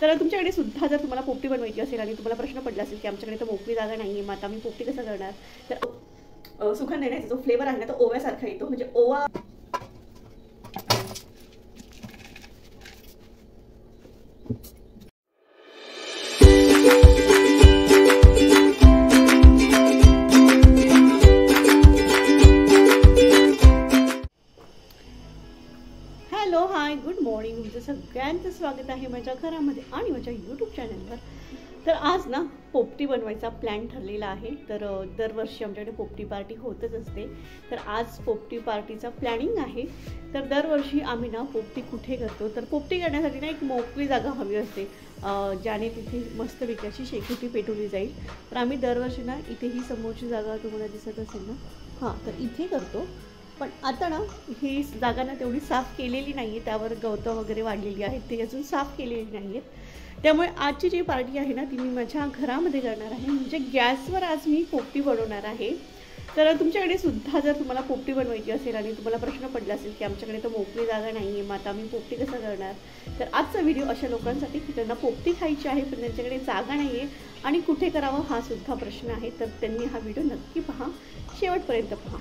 तर तुमच्याकडे सुद्धा जर तुम्हाला पोपटी बनवायची असेल आणि तुम्हाला प्रश्न पडला असेल की आमच्याकडे तर मोकळी जागा नाही आहे, मग आता मी पोपटी कसं करणार, तर सुगंध येण्याचा जो फ्लेवर आहे ना तो ओव्यासारखा येतो. म्हणजे ओवा हॅलो हाय गुड मॉर्निंग. तुमचं सगळ्यांचं स्वागत आहे माझ्या घरामध्ये आणि माझ्या यूट्यूब चॅनलवर. तर आज ना पोपटी बनवायचा प्लॅन ठरलेला आहे. तर दरवर्षी आमच्याकडे पोपटी पार्टी होतच असते. तर आज पोपटी पार्टीचा प्लॅनिंग आहे. तर दरवर्षी आम्ही ना पोपटी कुठे करतो, तर पोपटी करण्यासाठी ना एक मोकळी जागा हवी असते, ज्याने तिथे मस्तपैकी अशी शेकोटी पेटवली जाईल. तर आम्ही दरवर्षी ना इथे ही समोरची जागा तुम्हाला दिसत असेल ना, हां, तर इथे करतो. पण आता ना ही जागा ना तेवढी साफ केलेली नाही आहे, त्यावर गवतं वगैरे वाढलेली आहेत, ते अजून साफ केलेली नाही आहेत. त्यामुळे आजची जी पार्टी आहे ना ती मी माझ्या घरामध्ये करणार आहे. म्हणजे गॅसवर आज मी पोपटी बनवणार आहे. तर तुमच्याकडे सुद्धा जर तुम्हाला पोपटी बनवायची असेल आणि तुम्हाला प्रश्न पडला असेल की आमच्याकडे तर मोकळी जागा नाही आहे, मग आता मी पोपटी कसं करणार, तर आजचा व्हिडिओ अशा लोकांसाठी की त्यांना पोपटी खायची आहे पण त्यांच्याकडे जागा नाही आहे आणि कुठे करावं हा सुद्धा प्रश्न आहे. तर त्यांनी हा व्हिडिओ नक्की पहा, शेवटपर्यंत पहा.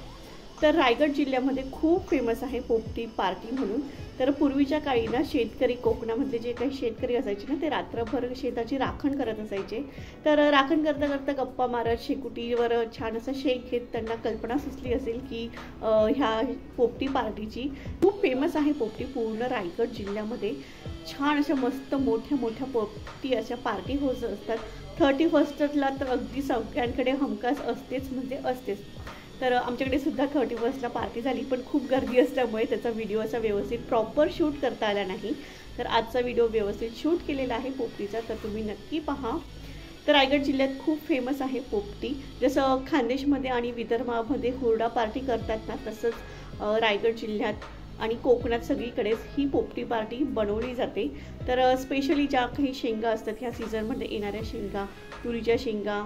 तर रायगड जिल्ह्यामध्ये खूप फेमस आहे पोपटी पार्टी म्हणून. तर पूर्वीच्या काळी ना शेतकरी, कोकणामधले जे काही शेतकरी असायचे ना, ते रात्रभर शेताची राखण करत असायचे. तर राखण करता करता गप्पा मारत शेकोटीवर छान असं शेक घेत त्यांना कल्पना सुचली असेल की ह्या पोपटी पार्टीची खूप फेमस आहे. पोपटी पूर्ण रायगड जिल्ह्यामध्ये छान अशा मस्त मोठ्या मोठ्या पोपटी अशा पार्टी होत असतात. 31ला तर अगदी सगळ्यांकडे हमखास असतेच म्हणजे असतेच. तर आमच्याकडे सुद्धा 31ला पार्टी झाली, पण खूप गर्दी असल्यामुळे त्याचा व्हिडिओ असा व्यवस्थित प्रॉपर शूट करता आला नाही. तर आजचा व्हिडिओ व्यवस्थित शूट केलेला आहे पोपटीचा, तर तुम्ही नक्की पहा. तर रायगड जिल्ह्यात खूप फेमस आहे पोपटी. जसं खानदेशमध्ये आणि विदर्भामध्ये हुरडा पार्टी करतात ना, तसंच रायगड जिल्ह्यात आणि कोकणात सगळीकडेच ही पोपटी पार्टी बनवली जाते. तर स्पेशली ज्या काही शेंगा असतात ह्या सीझनमध्ये येणाऱ्या शेंगा, तुरीच्या शेंगा,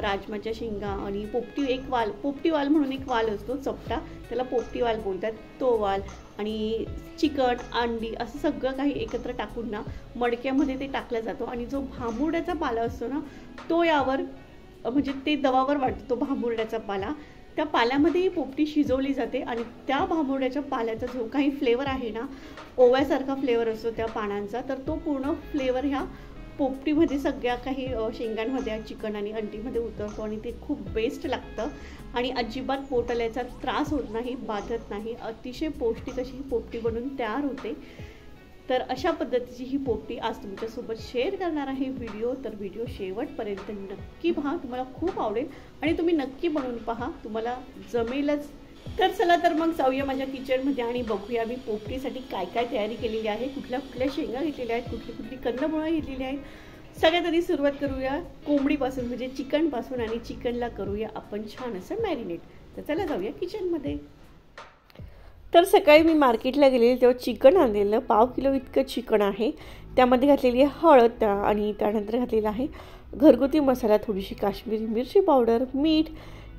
राजमाच्या शेंगा आणि पोपटी वाल म्हणून एक वाल असतो चपटा, त्याला पोपटी वाल बोलतात, तो वाल आणि चिकट, अंडी असं सगळं काही एकत्र टाकून ना मडक्यामध्ये ते टाकला जातो. आणि जो भांबुर्ड्याचा पाला असतो ना तो यावर म्हणजे ते दवावर वाटतो, तो भांबुर्ड्याचा पाला. त्या पाल्यामध्ये पोपटी शिजवली जाते आणि त्या भांबुर्ड्याच्या पाल्याचा जो काही फ्लेवर आहे ना, ओव्यासारखा फ्लेवर असतो त्या पानांचा, तर तो पूर्ण फ्लेवर ह्या पोपटीमध्ये सगळ्या काही शेंगांमध्ये, चिकन आणि अंडीमध्ये उतरतो आणि ते खूप बेस्ट लागतं आणि अजिबात पोटाल्याचा त्रास होत नाही, बाधत नाही. अतिशय पौष्टिक अशी ही पोपटी बनून तयार होते. तर अशा पद्धतीची ही पोपटी आज तुमच्यासोबत शेअर करणार आहे व्हिडिओ. तर व्हिडिओ शेवटपर्यंत नक्की पहा, तुम्हाला खूप आवडेल आणि तुम्ही नक्की बनवून पहा, तुम्हाला जमेलच. तर चला तर मग जाऊया माझ्या किचनमध्ये आणि बघूया मी पोपटीसाठी काय काय तयारी केलेली आहे, कुठल्या कुठल्या शेंगा घेतलेल्या आहेत, कुठली कुठली कंदमुळं घेतलेली आहेत. सगळ्यात आधी सुरुवात करूया कोंबडीपासून म्हणजे चिकनपासून आणि चिकनला करूया आपण छान असं मॅरिनेट. तर चला जाऊया किचनमध्ये. तर सकाळी मी मार्केटला गेलेले तेव्हा चिकन आणलेलं 1/2 किलो इतकं चिकन आहे. त्यामध्ये घातलेली आहे हळद आणि त्यानंतर घातलेला आहे घरगुती मसाला, थोडीशी काश्मीरी मिरची पावडर, मीठ,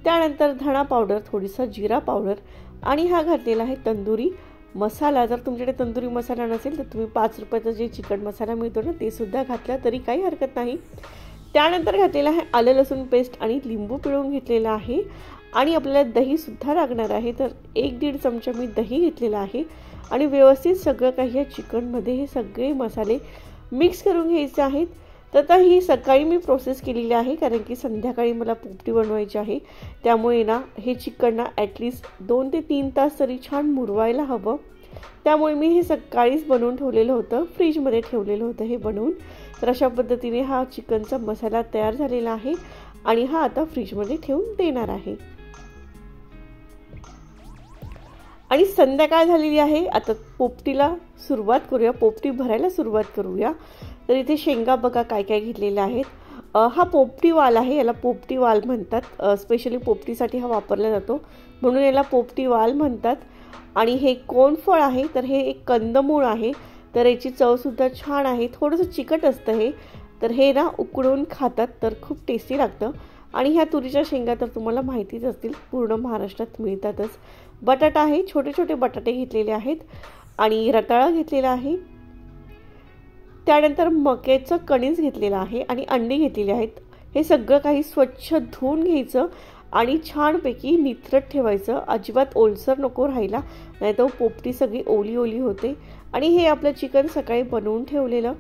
त्यानंतर धणा पावडर, थोडीसा जिरा पावडर आणि हा घातलेला आहे तंदुरी मसाला. जर तुमच्याकडे तंदुरी मसाला नसेल तर तुम्ही 5 रुपयाचा जे चिकन मसाला मिळतो ना ते सुद्धा घातला तरी काही हरकत नाही. त्यानंतर घातलेला आहे आलं लसूण पेस्ट आणि लिंबू पिळून घेतलेला आहे आणि आपल्याला दहीसुद्धा लागणार आहे. तर 1-1.5 चमचा मी दही घेतलेला आहे आणि व्यवस्थित सगळं काही या चिकनमध्ये हे सगळे मसाले मिक्स करून घ्यायचे आहेत. तर आता ही सकाळी मी प्रोसेस केलेली आहे कारण की संध्याकाळी मला पोपटी बनवायची आहे. त्यामुळे ना हे चिकन ना ॲटलिस्ट 2 ते 3 तास तरी छान मुरवायला हवं. त्यामुळे मी हे सकाळीच बनवून ठेवलेलं होतं, फ्रीजमध्ये ठेवलेलं होतं हे बनवून. तर अशा पद्धतीने हा चिकनचा मसाला तयार झालेला आहे आणि हा आता फ्रीजमध्ये ठेवून देणार आहे. आणि संध्याकाळ झालेली आहे. आता पोपटीला सुरुवात करूया, पोपटी भरायला सुरुवात करूया. तर इथे शेंगा बघा काय काय घेतलेल्या आहेत. हा पोपटी वाल आहे, याला पोपटी वाल म्हणतात. स्पेशली पोपटीसाठी हा वापरला जातो म्हणून याला पोपटी वाल म्हणतात. आणि हे कोणफळ आहे, तर हे एक कंदमूळ आहे. तर याची चवसुद्धा छान आहे, थोडंसं चिकट असतं हे. तर हे ना उकडून खातात तर खूप टेस्टी लागतं. आणि ह्या तुरीच्या शेंगा तर तुम्हाला माहितीच असतील, पूर्ण महाराष्ट्रात मिळतातच. बटाटा आहे, छोटे छोटे बटाटे घेतलेले आहेत आणि रताळा घेतलेला आहे. त्यानंतर मक्याचं कणीस घेतलेलं आहे आणि अंडी घेतलेली आहेत। हे सगळं काही स्वच्छ धुवून घ्यायचं आणि छानपैकी निथरट ठेवायचं। अजिबात ओलसर नको राहायला, नाहीतर पोपटी सगळी ओली ओली होते। आणि हे आपलं चिकन सकाळी बनवून ठेवलेलं।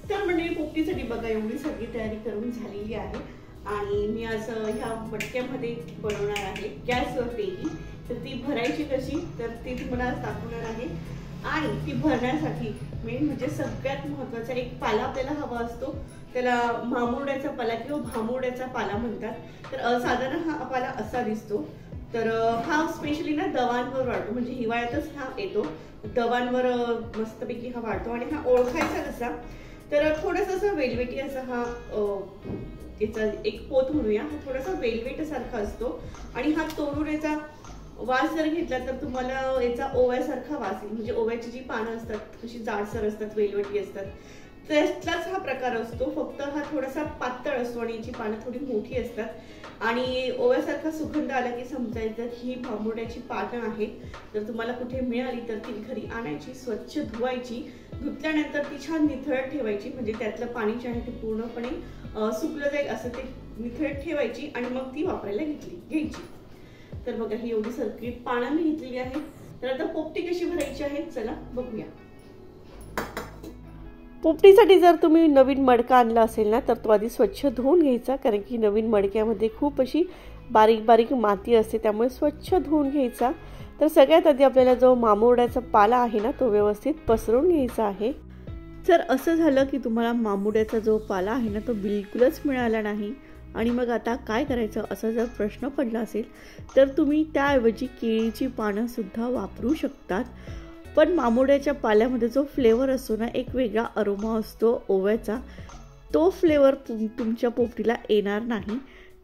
तर म्हणजे पोपटीसाठी बघा एवढी सगळी तयारी करून झालेली आहे आणि मी आज ह्या मटक्यामध्ये बनवणार आहे गॅसवर पेटी। तर ती भरायची कशी तर ती तुम्हाला आज दाखवणार आहे। आणि ती भरण्यासाठी मेन म्हणजे सगळ्यात महत्त्वाचा एक पाला आपल्याला हवा असतो, त्याला मामुरड्याचा पाला किंवा भामुरड्याचा पाला म्हणतात। तर साधारण हा पाला असा दिसतो। तर हा स्पेशली ना दवांवर वाढतो, म्हणजे हिवाळ्यातच हा येतो दवांवर मस्तपैकी हा वाढतो। आणि हा ओळखायचा कसा तर थोडासा असा वेलवेटी असा हा याचा एक पोत म्हणूया, हा थोडासा वेलवेट सारखा असतो। आणि हा तोडून याचा वास जर घेतला तर तुम्हाला याचा ओव्यासारखा वास येईल, म्हणजे ओव्याची जी पानं असतात अशी जाडसर असतात, वेलवेटी असतात, त्यातलाच हा प्रकार असतो। फक्त हा थोडासा पातळ असतो आणि याची पानं थोडी मोठी असतात। आणि ओव्यासारखा सुगंध आला की समजायचं ही भांबुर्ड्याची पानं आहेत। जर तुम्हाला कुठे मिळाली तर ती घरी आणायची, स्वच्छ धुवायची, धुतल्यानंतर ती छान निथळत ठेवायची, म्हणजे त्यातलं पाणी जे आहे ते पूर्णपणे सुकलं जाईल असं ते निथळत ठेवायची आणि मग ती वापरायला घ्यायची। तर बघा ही एवढी सगळी पानं मी घेतलेली आहे। तर आता पोपटी कशी भरायची आहे चला बघूया। पोपटीसाठी जर तुम्ही नवीन मडका आणला असेल ना तर तो आधी स्वच्छ धुवून घ्यायचा, कारण की नवीन मडक्यामध्ये खूप अशी बारीक बारीक माती असते, त्यामुळे स्वच्छ धुवून घ्यायचा। तर सगळ्यात आधी आपल्याला जो मामुरड्याचा पाला आहे ना तो व्यवस्थित पसरून घ्यायचा आहे। जर असं झालं की तुम्हाला मामुरड्याचा जो पाला आहे ना तो बिलकुलच मिळाला नाही आणि मग आता काय करायचं असा जर प्रश्न पडला असेल तर तुम्ही त्याऐवजी केळीची पानं सुद्धा वापरू शकतात। पण मामुरड्याच्या पाल्यामध्ये जो फ्लेवर असतो ना एक वेगळा अरोमा असतो ओव्याचा, तो फ्लेवर तुमच्या पोपटीला येणार नाही।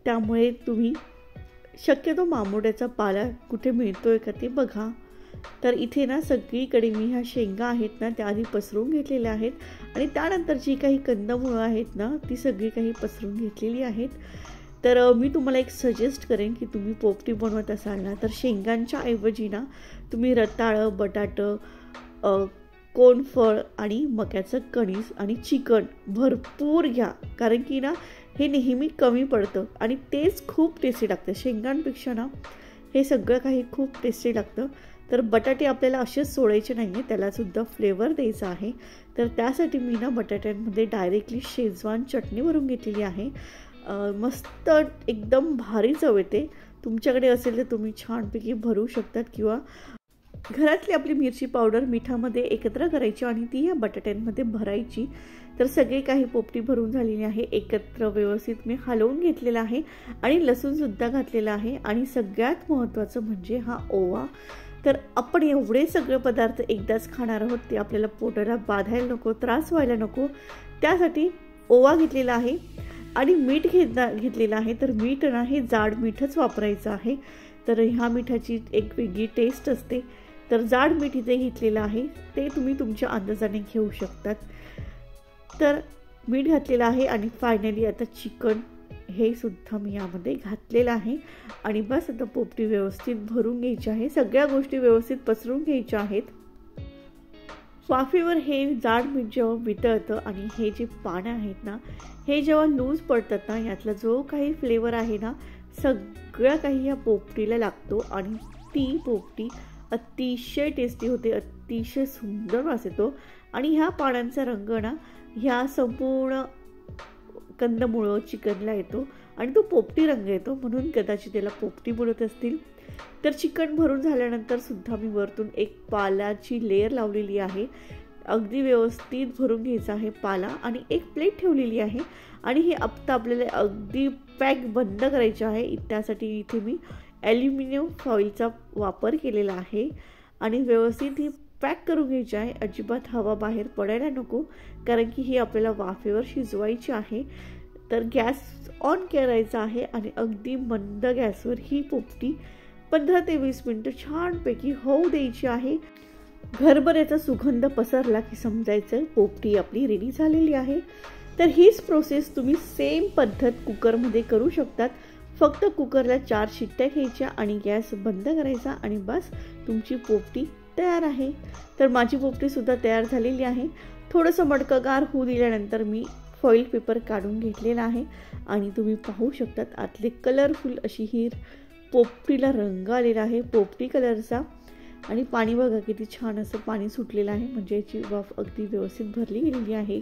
त्यामुळे तुम्ही शक्यतो मामुरड्याचा पाला कुठे मिळतोय का ते बघा। तर इथे ना सगळीकडे मी ह्या शेंगा आहेत ना त्या आधी पसरून घेतलेल्या आहेत आणि त्यानंतर जी काही कंदमुळं आहेत ना ती सगळी काही पसरून घेतलेली आहेत। तर मी तुम्हाला एक सजेस्ट करेन की तुम्ही पोपटी बनवत असाल ना तर शेंगांच्या ऐवजी ना तुम्ही रताळं, बटाटं, कोणफळ आणि मक्याचं कणीस आणि चिकन भरपूर घ्या, कारण की ना हे नेहमी कमी पडतं आणि तेच खूप टेस्टी लागतं। शेंगांपेक्षा ना हे सगळं काही खूप टेस्टी लागतं। तर बटाटे आपल्याला असेच सोडायचे नाही आहे, त्यालासुद्धा फ्लेवर द्यायचा आहे। तर त्यासाठी मी ना बटाट्यांमध्ये डायरेक्टली शेजवान चटणी भरून घेतलेली आहे। मस्त एकदम भारी चव येते। तुमच्याकडे असेल तर तुम्ही छानपैकी भरू शकतात किंवा घरातली आपली मिरची पावडर मिठामध्ये एकत्र करायची आणि ती या बटाट्यांमध्ये भरायची। तर सगळे काही पोपटी भरून झालेली आहे, एकत्र व्यवस्थित मी हलवून घेतलेला आहे आणि लसूणसुद्धा घातलेला आहे। आणि सगळ्यात महत्त्वाचं म्हणजे हा ओवा। तर आपण एवढे सगळे पदार्थ एकदाच खाणार आहोत, ते आपल्याला पोटाला बाधायला नको, त्रास व्हायला नको, त्यासाठी ओवा घेतलेला आहे आणि मीठ घेतलेलं आहे। तर मीठ ना हे जाड मीठच वापरायचं आहे, तर ह्या मिठाची एक वेगळी टेस्ट असते। तर जाड मीठ इथे घेतलेलं आहे, ते तुम्ही तुमच्या अंदाजाने घेऊ शकतात। तर मीठ घातलेलं आहे आणि फायनली आता चिकन हे सुद्धा मी यामध्ये घातलेलं आहे आणि बस आता पोपटी व्यवस्थित भरून घ्यायची आहे, सगळ्या गोष्टी व्यवस्थित पसरून घ्यायच्या आहेत। वाफेवर हे जाड मीठ जेव्हा वितळतं आणि हे जे पानं आहेत ना हे जेव्हा लूज पडतात ना यातला जो काही फ्लेवर आहे ना सगळं काही या पोपटीला लागतो आणि ती पोपटी अतिशय टेस्टी होते, अतिशय सुंदर वास येतो। आणि ह्या पानांचा रंग ना ह्या संपूर्ण कंदमुळं चिकनला येतो आणि तो पोपटी रंग येतो, म्हणून कदाचित त्याला पोपटी बोलत असतील। तर चिकन भरून झाल्यानंतर सुद्धा मी वरतून एक पालाची लेयर लावलेली आहे, अगदी व्यवस्थित भरून घ्यायचा आहे पाला आणि एक प्लेट ठेवलेली आहे आणि हे आता आपल्याला अगदी पॅक बंद करायचे आहे। त्यासाठी इथे मी ॲल्युमिनियम फॉईलचा वापर केलेला आहे आणि व्यवस्थित ही पॅक करून घ्यायची आहे, अजिबात हवा बाहेर पडायला नको, कारण की ही आपल्याला वाफेवर शिजवायची आहे। तर गॅस ऑन करायचा आहे आणि अगदी मंद गॅसवर ही पोपटी 15 ते 20 मिनिटं छानपैकी होऊ द्यायची आहे। घरभर याचा सुगंध पसरला की समजायचं पोपटी आपली रेडी झालेली आहे। तर हीच प्रोसेस तुम्ही सेम पद्धत कुकरमध्ये करू शकतात। फक्त कुकरला 4 शिट्ट्या घ्यायच्या आणि गॅस बंद करायचा आणि बस तुमची पोपटी तयार आहे। तर माझी पोपटीसुद्धा तयार झालेली आहे। थोडंसं मडकं गार होऊ दिल्यानंतर मी फॉईल पेपर काढून घेतलेला आहे आणि तुम्ही पाहू शकतात आतले कलरफुल अशी ही पोपटीला रंग आलेला आहे पोपटी कलरचा। आणि पाणी बघा किती छान असं पाणी सुटलेलं आहे, म्हणजे याची वाफ अगदी व्यवस्थित भरली गेलेली आहे।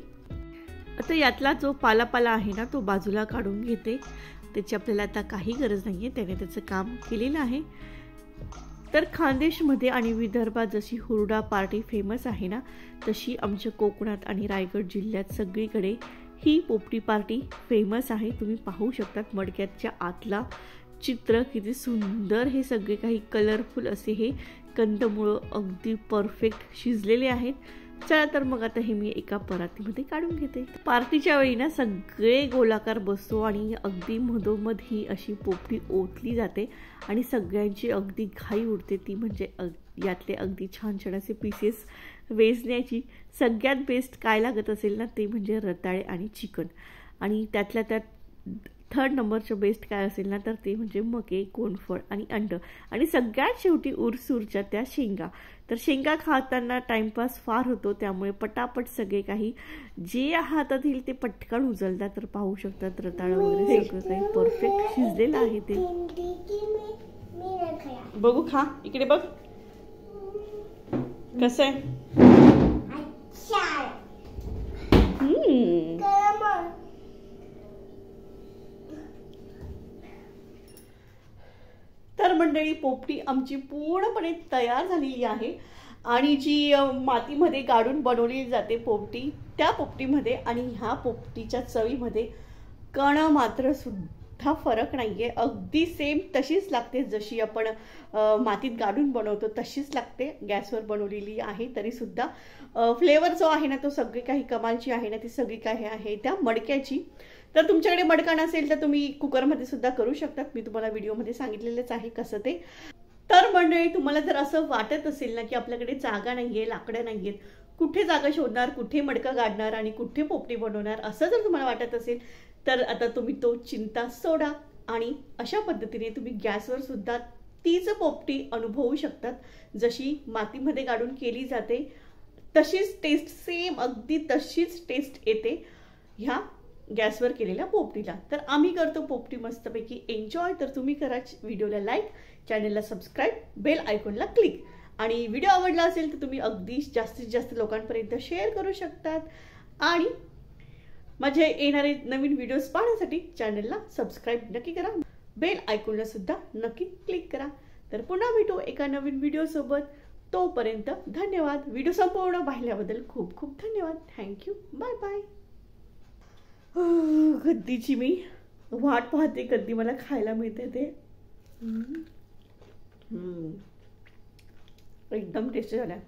आता यातला जो पाला आहे ना तो बाजूला काढून घेते, त्याची आपल्याला आता काही गरज नाही आहे, त्याने त्याचं काम केलेलं आहे। तर खानदेशमध्ये आणि विदर्भात जशी हुरडा पार्टी फेमस आहे ना, तशी आमच्या कोकणात आणि रायगड जिल्ह्यात सगळीकडे ही पोपटी पार्टी फेमस आहे। तुम्ही पाहू शकतात मडक्याच्या आतला चित्र किती सुंदर, हे सगळे काही कलरफुल असे हे कंदमुळं अगदी परफेक्ट शिजलेले आहेत। चला तर मग आता हे मी एका परातीमध्ये काढून घेते। पार्टीच्या वेळी ना सगळे गोलाकार बसतो आणि अगदी मधोमध ही अशी पोपटी ओतली जाते आणि सगळ्यांची अगदी घाई उडते, ती म्हणजे यातले अगदी छान छान असे पीसेस वेचण्याची। सगळ्यात बेस्ट काय लागत असेल ना ते म्हणजे रताळे आणि चिकन, आणि त्यातल्या त्यात थर्ड नंबरचं बेस्ट काय असेल ना तर ते म्हणजे मके, कोणफळ आणि अंड, आणि सगळ्यात शेवटी उरसूरच्या त्या शेंगा। तर शेंगा खाताना टाइमपास फार होतो, त्यामुळे पटापट सगळे काही जे हातात येईल ते पटकन उचलतात। तर पाहू शकतात रताळ वगैरे सगळं काही परफेक्ट शिजलेलं आहे ते। बघू, खा, इकडे बघ कसं आहे। तर मंडळी पोपटी आमची पूर्णपणे तयार झालेली आहे आणि जी मातीमध्ये गाडून बनवली जाते पोपटी, त्या पोपटीमध्ये आणि ह्या पोपटीच्या चवीमध्ये कण मात्र सुद्धा फरक नाहीये, अगदी सेम तशीच लागते जशी आपण मातीत गाडून बनवतो तशीच लागते। गॅसवर बनवलेली आहे तरी सुद्धा फ्लेवर जो आहे ना तो सगळी काही कमालची आहे ना, ती सगळी काही आहे त्या मडक्याची। तर तुमच्याकडे मडका नसेल तर तुम्ही कुकरमध्ये सुद्धा करू शकतात, मी तुम्हाला व्हिडिओमध्ये सांगितलेलंच आहे कसं ते। तर मंडळी तुम्हाला जर असं वाटत असेल ना की आपल्याकडे जागा नाहीये, लाकडं नाहीयेत, कुठे जागा शोधणार, कुठे मडका गाडणार आणि कुठे पोपटी बनवणार, असं जर तुम्हाला वाटत असेल तर आता तुम्ही तो चिंता सोडा आणि अशा पद्धतीने तुम्ही गॅसवर सुद्धा तीच पोपटी अनुभवू शकतात, जशी मातीमध्ये गाडून केली जाते तशीच टेस्ट, सेम अगदी तशीच टेस्ट येते ह्या गॅसवर केलेल्या पोपटीला। तर आम्ही करतो पोपटी मस्तपैकी एन्जॉय। तर तुम्ही करा व्हिडिओला लाईक, चॅनलला सबस्क्राईब, बेल आयकॉनला क्लिक, आणि व्हिडिओ आवडला असेल तर तुम्ही अगदी जास्तीत जास्त लोकांपर्यंत शेअर करू शकतात, आणि माझे येणारे नवीन व्हिडिओज पाहण्यासाठी चॅनलला सबस्क्राईब नक्की करा, बेल आयकॉनला सुद्धा नक्की क्लिक करा। तर पुन्हा भेटू एका नवीन व्हिडिओ सोबत, तोपर्यंत धन्यवाद। व्हिडिओ संपूर्ण पाहिल्याबद्दल खूप खूप धन्यवाद, थँक्यू, बाय बाय। कधीची मी वाट पाहते कधी मला खायला मिळते ते। एकदम टेस्टी झालं।